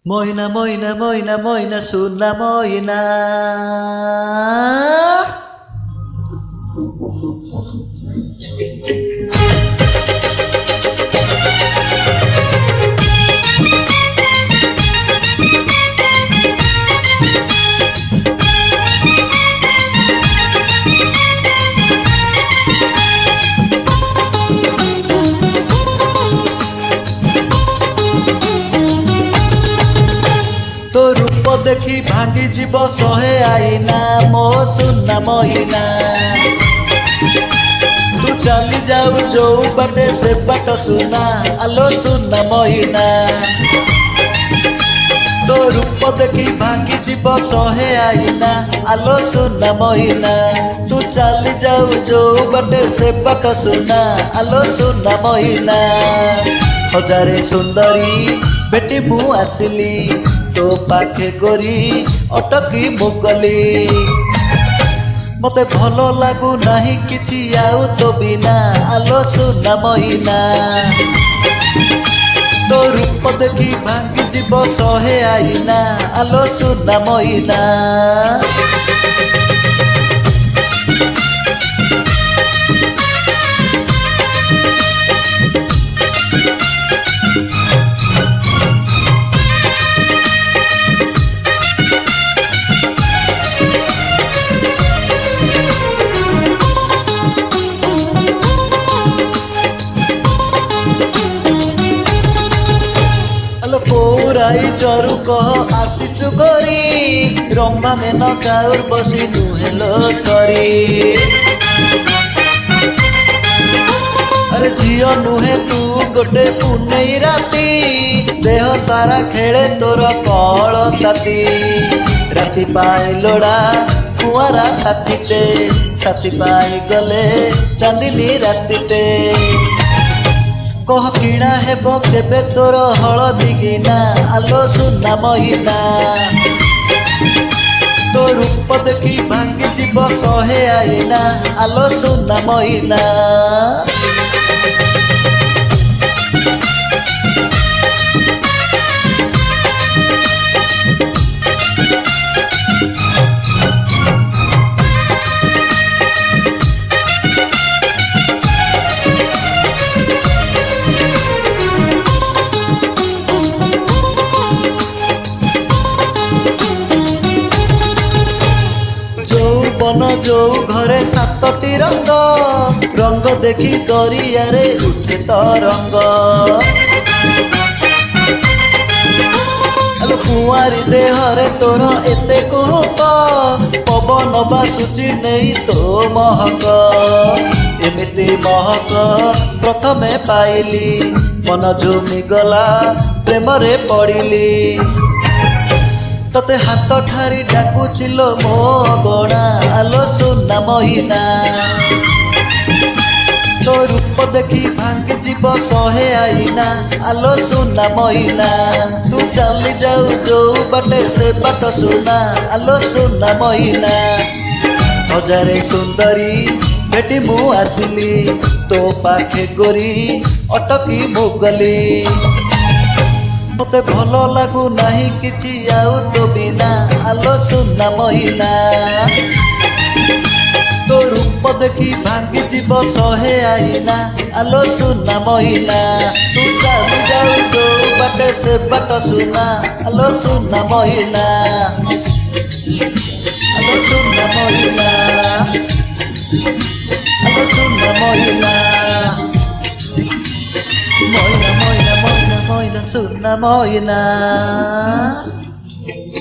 Moina, moina, moina, moina, sunna moina. तो रूप देखी भांगी जीव शहे आईना मो सुना मोहिना तू चली जाऊ जो बाटे से बाट सुना आलो सुना मोहिना तो रूप देखी भांगी जीव शहे आईना आलो सुना मोहिना तू चली जाऊ जो बाटे से बाट सुना आलो सुना मोहिना हजारे सुंदरी बेटी मु आसिली तो पाखे गोरी अटकी मुगली मते भलो लागू नहीं किछि आउ तो बिना आलो सुना मोहिना तो रूप देखी भांगी जीव शहे आईना आलो सुना मोहिना पौराई चरु कह आसीचु करी रंबा में न काउर बसी नुहेलो सरी अरे झियो नुहे तू गोटे पुनेई राती देह सारा खेले तोर कल ताती राती पाई लोड़ा कुआरा साथीटे साथी पाई गले चांदिनी रातीटे कह किणा हेबो केबे तोर हलदी गिना आलो सुना मोहिना तो रूप देखी भांगी जीव शहे आईना आलो सुना मोहिना बन जो घरे सातटी रंग रंग देखी दरिया रे उठे तो रंग कुआरी देहरे तोर एते कुहक पवन बासुची नहीं तो महक एमिति महक प्रथमे पाइली मन झुमी गला प्रेम रे पड़िली तते हाथ ठारी डाकुचिलो मो गणा आलो सुना मोहिना तो रूप देखी भांगी जीव शहे आईना आलो सुना मोहिना तू चली जाऊ जो बाटे से बाट सुना आलो सुना मोहिना हजारे सुंदरी बेटी मु आसिली तो पाखे गोरी अटकी मुगली मते भलो लागू नहीं किछि आउ तो बिना आलो सुना मोहिना तो रूप देखी भांगी जीव शहे आईना आलो सुना मोहिना तू चली जाऊ जो बाटे से बाट सुना आलो सुना मोहिना आलो सुना मोहिना आलो सुना Mohina moina moina moina moina sunna moina